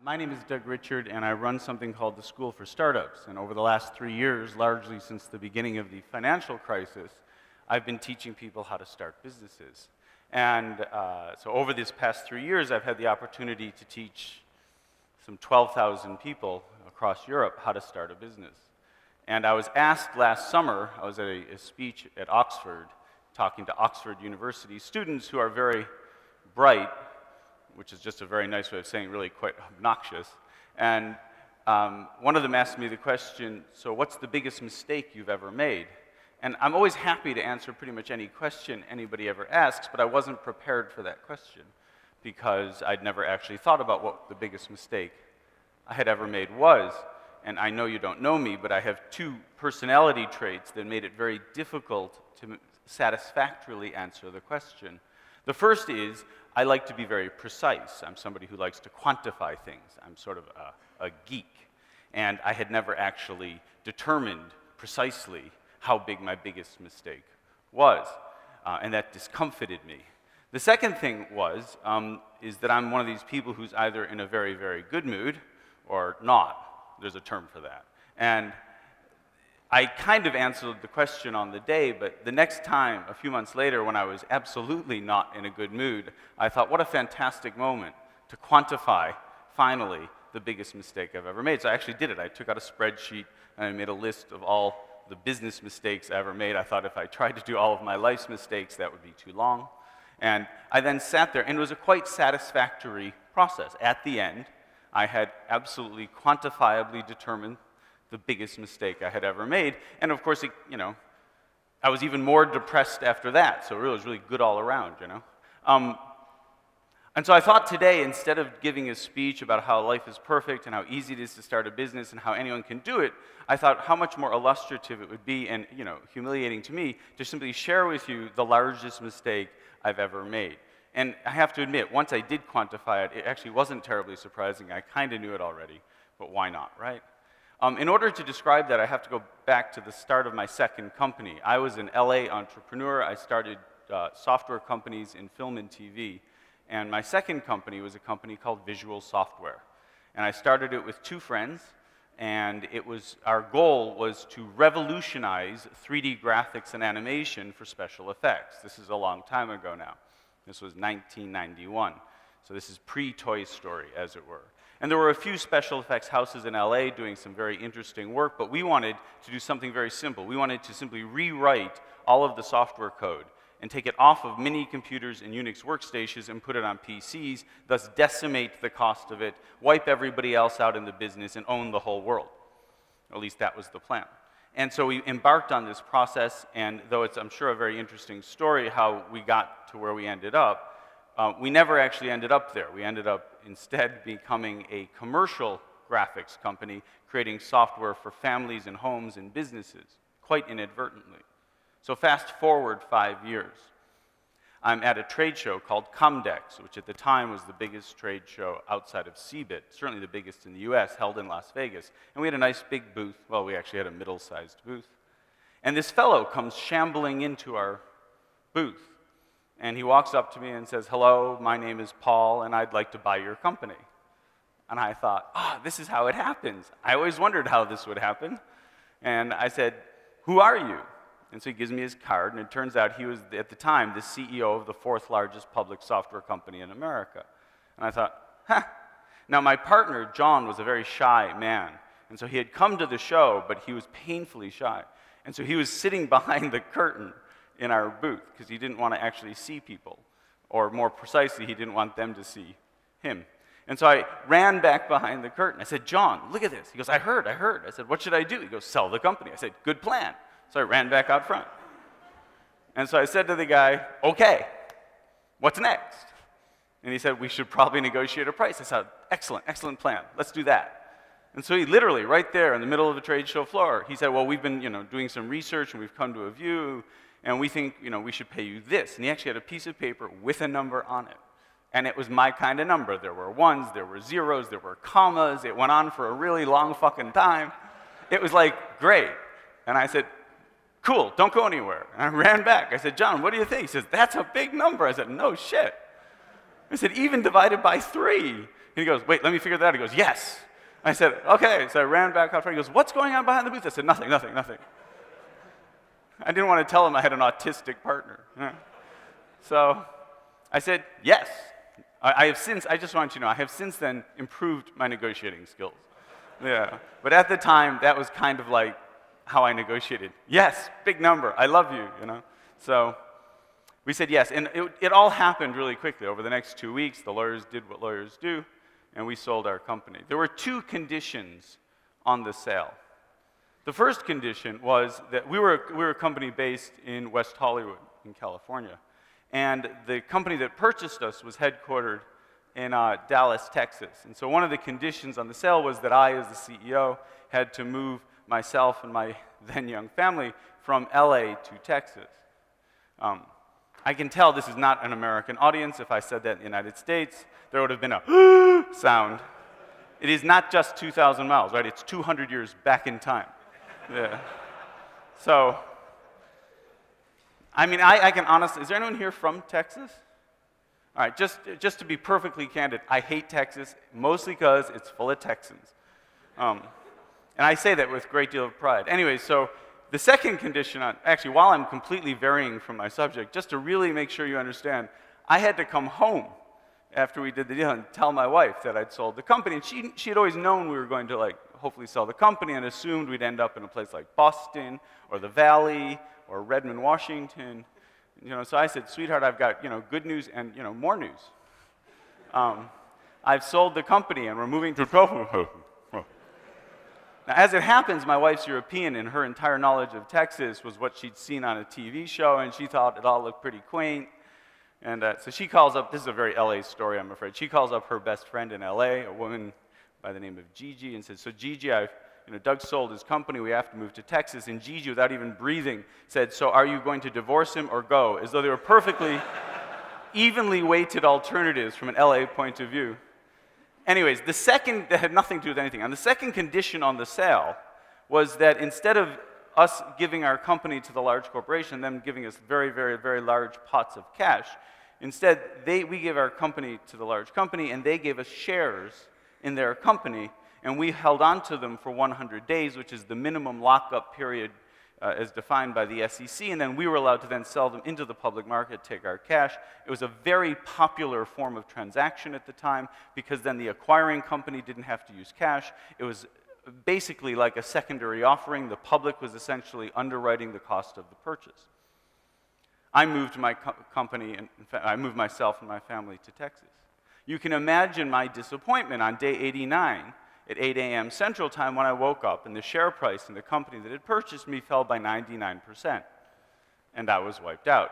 My name is Doug Richard, and I run something called the School for Startups. And over the last 3 years, largely since the beginning of the financial crisis, I've been teaching people how to start businesses. And so over these past 3 years, I've had the opportunity to teach some 12,000 people across Europe how to start a business. And I was asked last summer, I was at a speech at Oxford, talking to Oxford University students who are very bright, which is just a very nice way of saying really quite obnoxious. And one of them asked me the question, so what's the biggest mistake you've ever made? And I'm always happy to answer pretty much any question anybody ever asks, but I wasn't prepared for that question because I'd never actually thought about what the biggest mistake I had ever made was. And I know you don't know me, but I have two personality traits that made it very difficult to satisfactorily answer the question. The first is, I like to be very precise. I'm somebody who likes to quantify things. I'm sort of a geek. And I had never actually determined precisely how big my biggest mistake was. And that discomfited me. The second thing is that I'm one of these people who's either in a very, very good mood or not. There's a term for that. And I kind of answered the question on the day, but the next time, a few months later, when I was absolutely not in a good mood, I thought, what a fantastic moment to quantify, finally, the biggest mistake I've ever made. So I actually did it. I took out a spreadsheet, and I made a list of all the business mistakes I ever made. I thought if I tried to do all of my life's mistakes, that would be too long. And I then sat there, and it was a quite satisfactory process. At the end, I had absolutely quantifiably determined the biggest mistake I had ever made. And of course, I was even more depressed after that, so it was really good all around, And so I thought today, instead of giving a speech about how life is perfect and how easy it is to start a business and how anyone can do it, I thought how much more illustrative it would be and, humiliating to me to simply share with you the largest mistake I've ever made. And I have to admit, once I did quantify it, it actually wasn't terribly surprising. I kind of knew it already, but why not, right? In order to describe that, I have to go back to the start of my second company. I was an LA entrepreneur. I started software companies in film and TV. And my second company was a company called Visual Software. And I started it with two friends. And our goal was to revolutionize 3D graphics and animation for special effects. This is a long time ago now. This was 1991. So this is pre-Toy Story, as it were. And there were a few special effects houses in LA doing some very interesting work, but we wanted to do something very simple. We wanted to simply rewrite all of the software code and take it off of mini computers and Unix workstations and put it on PCs, thus decimate the cost of it, wipe everybody else out in the business, and own the whole world. At least that was the plan. And so we embarked on this process, and though it's, I'm sure, a very interesting story how we got to where we ended up, we never actually ended up there. We ended up instead becoming a commercial graphics company, creating software for families and homes and businesses, quite inadvertently. So fast forward 5 years. I'm at a trade show called Comdex, which at the time was the biggest trade show outside of CeBIT, certainly the biggest in the US, held in Las Vegas. And we had a nice big booth. Well, we actually had a middle-sized booth. And this fellow comes shambling into our booth. And he walks up to me and says, "Hello, my name is Paul, and I'd like to buy your company." And I thought, this is how it happens. I always wondered how this would happen. And I said, "Who are you?" And so he gives me his card, and it turns out he was, at the time, the CEO of the 4th largest public software company in America. And I thought, Now, my partner, John, was a very shy man. And so he had come to the show, but he was painfully shy. And so he was sitting behind the curtain in our booth because he didn't want to actually see people. Or more precisely, he didn't want them to see him. And so I ran back behind the curtain. I said, "John, look at this." He goes, I heard. I said, "What should I do?" He goes, "Sell the company." I said, "Good plan." So I ran back out front. And so I said to the guy, "Okay, what's next?" And he said, "We should probably negotiate a price." I said, excellent plan. Let's do that." And so he literally, right there in the middle of the trade show floor, he said, "Well, we've been doing some research, and we've come to a view, and we think we should pay you this." And he actually had a piece of paper with a number on it. And it was my kind of number. There were ones, there were zeros, there were commas. It went on for a really long fucking time. It was like, great. And I said, "Cool, don't go anywhere." And I ran back. I said, "John, what do you think?" He says, "That's a big number." I said, "No shit." I said, "Even divided by 3. he goes, wait, let me figure that out. He goes, yes. I said, okay. So I ran back out front. He goes, what's going on behind the booth? I said, nothing, nothing, nothing. I didn't want to tell him I had an autistic partner. So I said, yes. I have since, I just want you to know, I have since then improved my negotiating skills. Yeah. But at the time, that was kind of like how I negotiated. Yes, big number. I love you, you know. So we said yes. And it all happened really quickly. Over the next 2 weeks, the lawyers did what lawyers do, and we sold our company. There were 2 conditions on the sale. The first condition was that we were a company based in West Hollywood, in California. And the company that purchased us was headquartered in Dallas, Texas. And so one of the conditions on the sale was that I, as the CEO, had to move myself and my then young family from LA to Texas. I can tell this is not an American audience. If I said that in the United States, there would have been a sound. It is not just 2,000 miles, right? It's 200 years back in time. Yeah. So, I mean, I can honestly, is there anyone here from Texas? All right, just to be perfectly candid, I hate Texas, mostly because it's full of Texans. And I say that with a great deal of pride. Anyway, so the second condition, actually, while I'm completely varying from my subject, just to really make sure you understand, I had to come home after we did the deal and tell my wife that I'd sold the company. And she had always known we were going to, like, hopefully sell the company and assumed we'd end up in a place like Boston or the Valley or Redmond, Washington. You know, so I said, sweetheart, I've got, you know, good news and, you know, more news. I've sold the company and we're moving to Now, as it happens, my wife's European and her entire knowledge of Texas was what she'd seen on a TV show, and she thought it all looked pretty quaint. And so she calls up, this is a very LA story, I'm afraid. She calls up her best friend in LA, a woman by the name of Gigi, and says, so Gigi, Doug sold his company, we have to move to Texas. And Gigi, without even breathing, said, so are you going to divorce him or go? As though they were perfectly evenly weighted alternatives from an LA point of view. Anyways, the second, that had nothing to do with anything. And the second condition on the sale was that instead of us giving our company to the large corporation, them giving us very, very, very large pots of cash, instead, we gave our company to the large company, and they gave us shares in their company, and we held on to them for 100 days, which is the minimum lockup period as defined by the SEC, and then we were allowed to then sell them into the public market, take our cash. It was a very popular form of transaction at the time, because then the acquiring company didn't have to use cash. It was basically like a secondary offering. The public was essentially underwriting the cost of the purchase. I moved my company, and I moved myself and my family to Texas. You can imagine my disappointment on day 89 at 8 a.m. Central Time when I woke up and the share price in the company that had purchased me fell by 99%. And I was wiped out.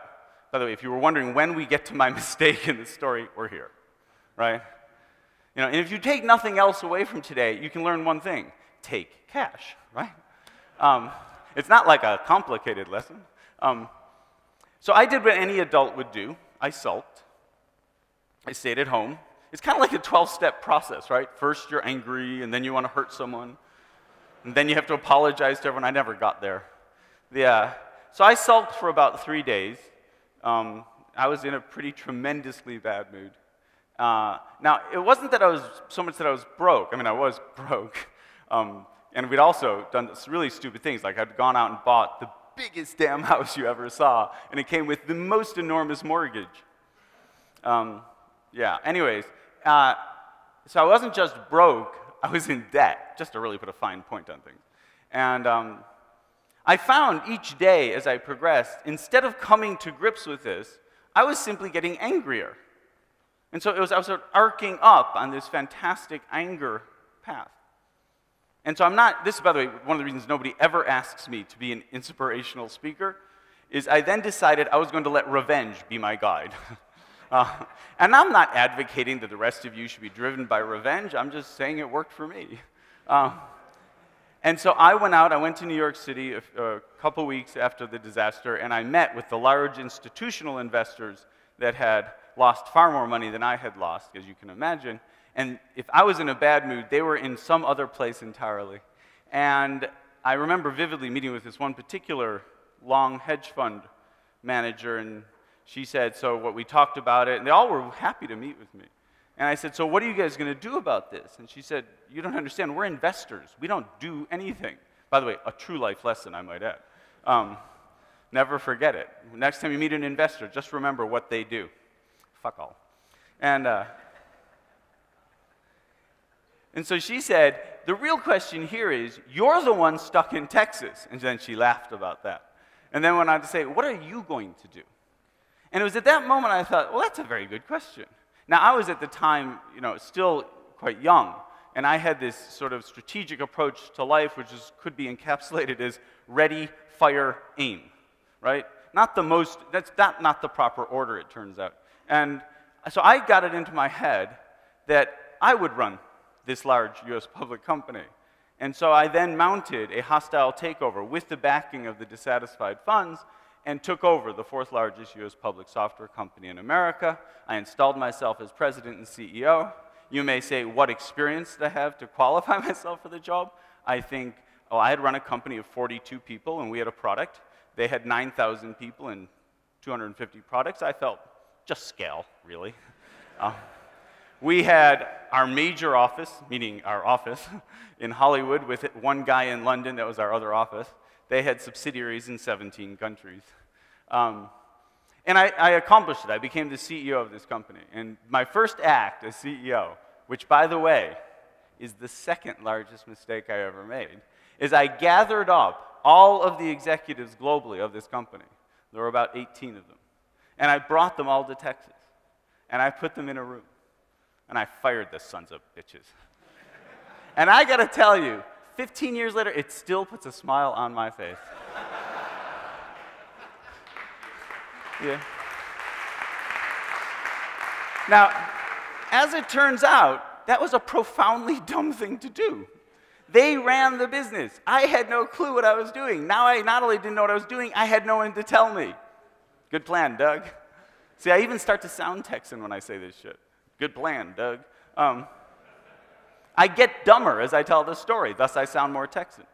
By the way, if you were wondering when we get to my mistake in this story, we're here, right? You know, and if you take nothing else away from today, you can learn one thing: take cash, right? It's not like a complicated lesson. So I did what any adult would do. I sulked. I stayed at home. It's kind of like a 12-step process, right? First you're angry, and then you want to hurt someone, and then you have to apologize to everyone. I never got there. Yeah. So I sulked for about 3 days. I was in a pretty tremendously bad mood. Now, it wasn't that I was so much that I was broke. I mean, I was broke. And we'd also done this really stupid things, like I'd gone out and bought the biggest damn house you ever saw, and it came with the most enormous mortgage. Yeah, anyways, so I wasn't just broke, I was in debt, just to really put a fine point on things. And I found each day as I progressed, instead of coming to grips with this, I was simply getting angrier. And so I was sort of arcing up on this fantastic anger path. And so I'm not, this is, by the way, one of the reasons nobody ever asks me to be an inspirational speaker, is I then decided I was going to let revenge be my guide. And I'm not advocating that the rest of you should be driven by revenge. I'm just saying it worked for me. And so I went to New York City a couple weeks after the disaster, and I met with the large institutional investors that had lost far more money than I had lost, as you can imagine. And if I was in a bad mood, they were in some other place entirely. And I remember vividly meeting with this one particular long hedge fund manager, and she said, so what we talked about it, and they all were happy to meet with me. And I said, so what are you guys going to do about this? And she said, you don't understand. We're investors. We don't do anything. By the way, a true life lesson, I might add. Never forget it. Next time you meet an investor, just remember what they do. Fuck all. And so she said, the real question here is, you're the one stuck in Texas. And then she laughed about that. And then went on to say, what are you going to do? And it was at that moment I thought, well, that's a very good question. Now, I was at the time, still quite young, and I had this sort of strategic approach to life, which could be encapsulated as ready, fire, aim, right? That's not the proper order, it turns out. And so I got it into my head that I would run this large US public company. And so I then mounted a hostile takeover with the backing of the dissatisfied funds and took over the 4th largest US public software company in America. I installed myself as president and CEO. You may say, what experience did I have to qualify myself for the job? I think, I had run a company of 42 people, and we had a product. They had 9,000 people and 250 products. I felt, just scale, really. We had our major office, meaning our office, in Hollywood with one guy in London. That was our other office. They had subsidiaries in 17 countries. And I accomplished it. I became the CEO of this company. And my first act as CEO, which, by the way, is the 2nd largest mistake I ever made, is I gathered up all of the executives globally of this company. There were about 18 of them. And I brought them all to Texas. And I put them in a room. And I fired the sons of bitches. And I got to tell you, 15 years later, it still puts a smile on my face. Yeah. Now, as it turns out, that was a profoundly dumb thing to do. They ran the business. I had no clue what I was doing. Now I not only didn't know what I was doing, I had no one to tell me. Good plan, Doug. See, I even start to sound Texan when I say this shit. Good plan, Doug. I get dumber as I tell the story, thus I sound more Texan.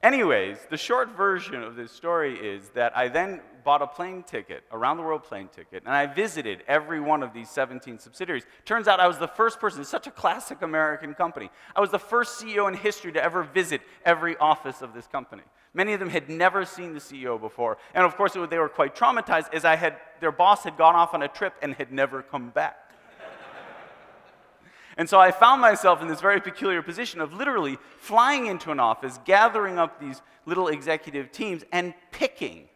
Anyways, the short version of this story is that I then bought a plane ticket, around the world plane ticket, and I visited every one of these 17 subsidiaries. Turns out I was the first person, it's such a classic American company, I was the first CEO in history to ever visit every office of this company. Many of them had never seen the CEO before, and of course they were quite traumatized as their boss had gone off on a trip and had never come back. And so I found myself in this very peculiar position of literally flying into an office, gathering up these little executive teams, and picking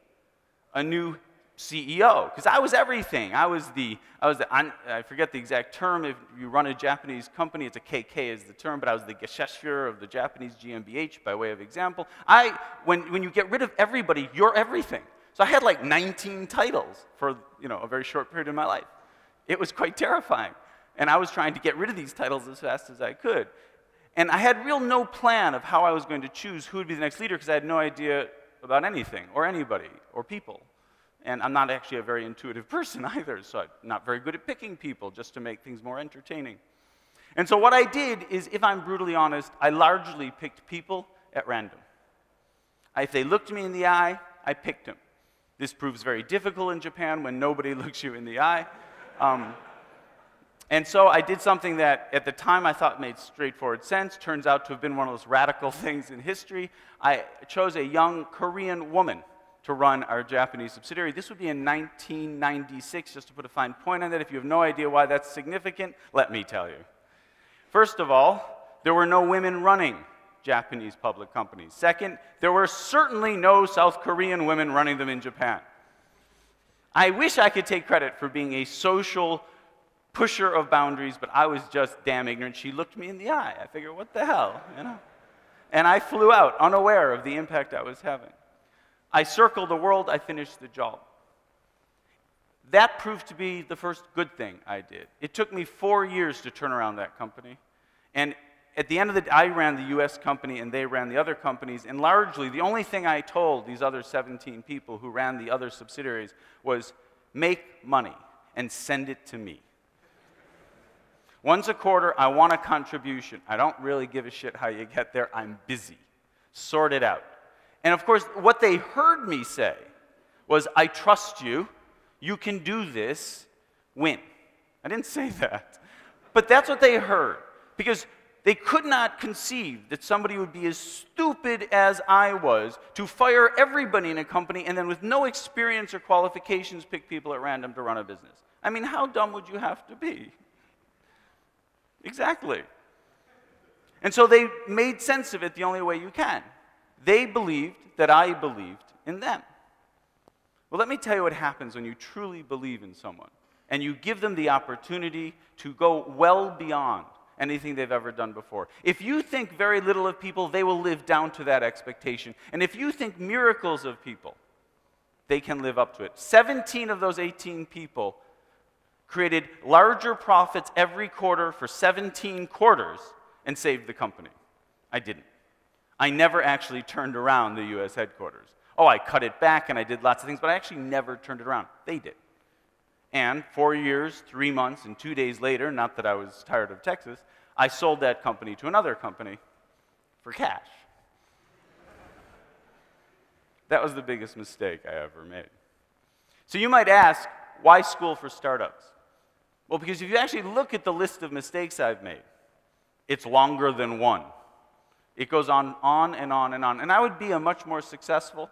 a new CEO. Because I was everything. I forget the exact term. If you run a Japanese company, it's a KK is the term, but I was the Geschäftsführer of the Japanese GmbH by way of example. When you get rid of everybody, you're everything. So I had like 19 titles for a very short period of my life. It was quite terrifying. And I was trying to get rid of these titles as fast as I could. And I had no plan of how I was going to choose who would be the next leader because I had no idea about anything or anybody or people. And I'm not actually a very intuitive person either, so I'm not very good at picking people just to make things more entertaining. And so what I did is, if I'm brutally honest, I largely picked people at random. If they looked me in the eye, I picked them. This proves very difficult in Japan when nobody looks you in the eye. And so I did something that at the time I thought made straightforward sense, turns out to have been one of those radical things in history. I chose a young Korean woman to run our Japanese subsidiary. This would be in 1996, just to put a fine point on that. If you have no idea why that's significant, let me tell you. First of all, there were no women running Japanese public companies. Second, there were certainly no South Korean women running them in Japan. I wish I could take credit for being a social pusher of boundaries, but I was just damn ignorant. She looked me in the eye. I figured, what the hell, And I flew out, unaware of the impact I was having. I circled the world. I finished the job. That proved to be the first good thing I did. It took me 4 years to turn around that company. And at the end of the day, I ran the US company and they ran the other companies. And largely, the only thing I told these other 17 people who ran the other subsidiaries was, make money and send it to me. Once a quarter, I want a contribution. I don't really give a shit how you get there. I'm busy. Sort it out. And of course, what they heard me say was, I trust you. You can do this. Win. I didn't say that. But that's what they heard, because they could not conceive that somebody would be as stupid as I was to fire everybody in a company and then with no experience or qualifications pick people at random to run a business. I mean, how dumb would you have to be? Exactly. And so they made sense of it the only way you can. They believed that I believed in them. Well, let me tell you what happens when you truly believe in someone and you give them the opportunity to go well beyond anything they've ever done before. If you think very little of people, they will live down to that expectation. And if you think miracles of people, they can live up to it. 17 of those 18 people created larger profits every quarter for 17 quarters and saved the company. I didn't. I never actually turned around the US headquarters. Oh, I cut it back and I did lots of things, but I actually never turned it around. They did. And 4 years, 3 months, and 2 days later, not that I was tired of Texas, I sold that company to another company for cash. That was the biggest mistake I ever made. So you might ask, why school for startups? Well, because if you actually look at the list of mistakes I've made, it's longer than one. It goes on and on and on. And I would be a much more successful,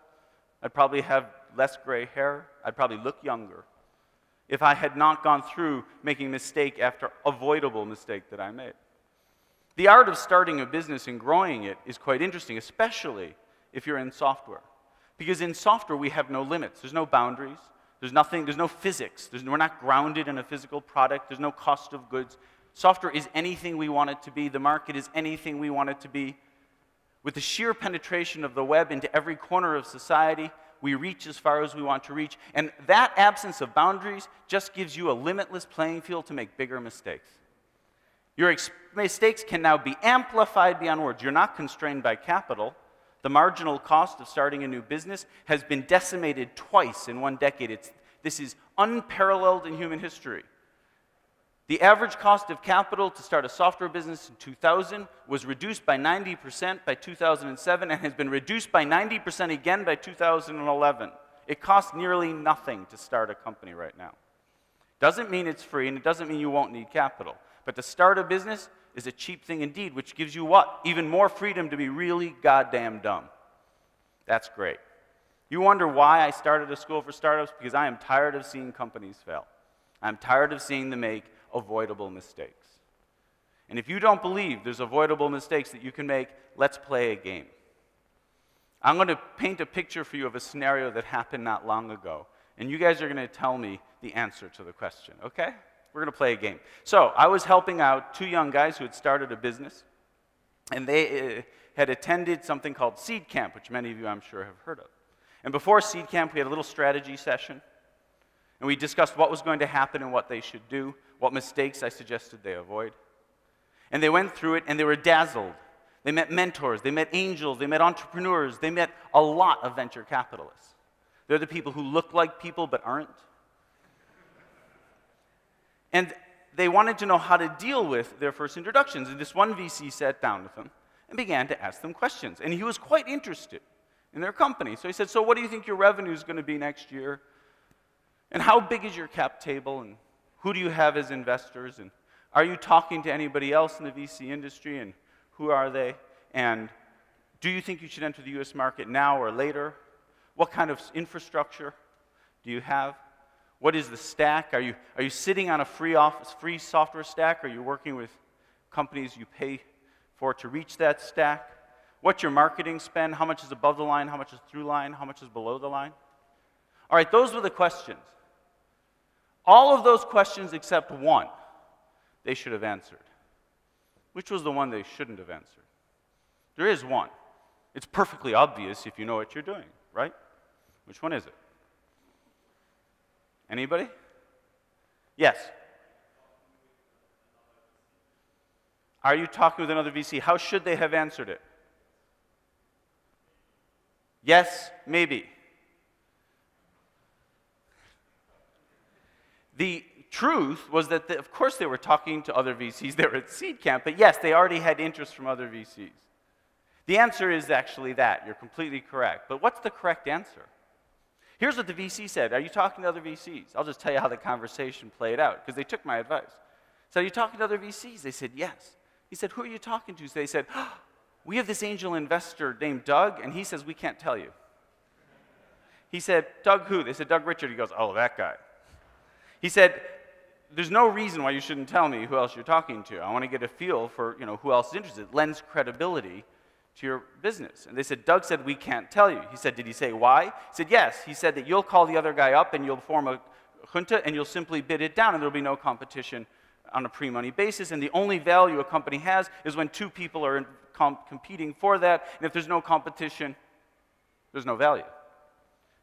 I'd probably have less gray hair, I'd probably look younger, if I had not gone through making mistake after avoidable mistake that I made. The art of starting a business and growing it is quite interesting, especially if you're in software. Because in software, we have no limits. There's no boundaries. There's nothing, there's no physics. We're not grounded in a physical product. There's no cost of goods. Software is anything we want it to be. The market is anything we want it to be. With the sheer penetration of the web into every corner of society, we reach as far as we want to reach. And that absence of boundaries just gives you a limitless playing field to make bigger mistakes. Your mistakes can now be amplified beyond words. You're not constrained by capital. The marginal cost of starting a new business has been decimated twice in 1 decade. This is unparalleled in human history. The average cost of capital to start a software business in 2000 was reduced by 90% by 2007 and has been reduced by 90% again by 2011. It costs nearly nothing to start a company right now. Doesn't mean it's free, and it doesn't mean you won't need capital. But to start a business is a cheap thing indeed, which gives you what? Even more freedom to be really goddamn dumb. That's great. You wonder why I started a school for startups? Because I am tired of seeing companies fail. I'm tired of seeing them make avoidable mistakes. And if you don't believe there's avoidable mistakes that you can make, let's play a game. I'm going to paint a picture for you of a scenario that happened not long ago. And you guys are going to tell me the answer to the question, okay? We're going to play a game. So I was helping out 2 young guys who had started a business. And they had attended something called Seed Camp, which many of you, I'm sure, have heard of. And before Seed Camp, we had a little strategy session. And we discussed what was going to happen and what they should do, what mistakes I suggested they avoid. And they went through it, and they were dazzled. They met mentors, they met angels, they met entrepreneurs, they met a lot of venture capitalists. They're the people who look like people but aren't. And they wanted to know how to deal with their first introductions. And this one VC sat down with them and began to ask them questions. And he was quite interested in their company. So he said, so what do you think your revenue is going to be next year? And how big is your cap table? And who do you have as investors? And are you talking to anybody else in the VC industry? And who are they? And do you think you should enter the US market now or later? What kind of infrastructure do you have? What is the stack? Are you sitting on a free software stack? Are you working with companies you pay for to reach that stack? What's your marketing spend? How much is above the line? How much is through line? How much is below the line? All right, those were the questions. All of those questions except one they should have answered. Which was the one they shouldn't have answered? There is one. It's perfectly obvious if you know what you're doing, right? Which one is it? Anybody? Yes. Are you talking with another VC? How should they have answered it? Yes, maybe. The truth was that, of course, they were talking to other VCs. They were at Seed Camp, but yes, they already had interest from other VCs. The answer is actually that. You're completely correct. But what's the correct answer? Here's what the VC said. Are you talking to other VCs? I'll just tell you how the conversation played out, because they took my advice. So are you talking to other VCs? They said, yes. He said, who are you talking to? So they said, oh, we have this angel investor named Doug, and he says we can't tell you. He said, Doug who? They said, Doug Richard. He goes, oh, that guy. He said, there's no reason why you shouldn't tell me who else you're talking to. I want to get a feel for, who else is interested. It lends credibility to your business. And they said, Doug said, we can't tell you. He said, did he say why? He said, yes. He said that you'll call the other guy up and you'll form a junta and you'll simply bid it down and there'll be no competition on a pre-money basis. And the only value a company has is when two people are competing for that. And if there's no competition, there's no value.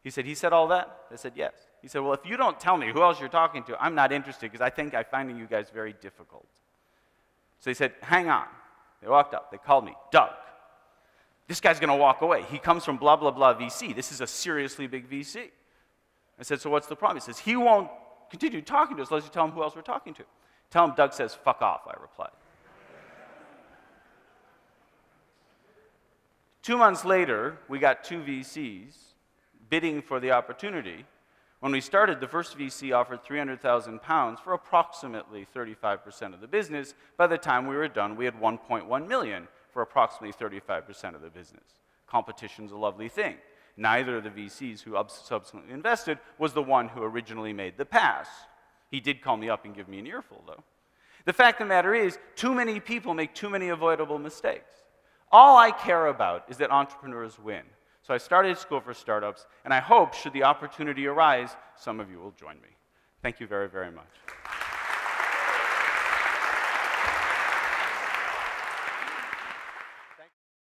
He said all that? They said, yes. He said, well, if you don't tell me who else you're talking to, I'm not interested because I think I'm finding you guys very difficult. So they said, hang on. They walked up. They called me, Doug. This guy's going to walk away. He comes from blah, blah, blah VC. This is a seriously big VC. I said, so what's the problem? He says, he won't continue talking to us unless you tell him who else we're talking to. Tell him Doug says, fuck off, I replied. 2 months later, we got 2 VCs bidding for the opportunity. When we started, the first VC offered £300,000 for approximately 35% of the business. By the time we were done, we had 1.1 million for approximately 35% of the business. Competition's a lovely thing. Neither of the VCs who subsequently invested was the one who originally made the pass. He did call me up and give me an earful, though. The fact of the matter is, too many people make too many avoidable mistakes. All I care about is that entrepreneurs win. So I started School for Startups, and I hope, should the opportunity arise, some of you will join me. Thank you very, very much.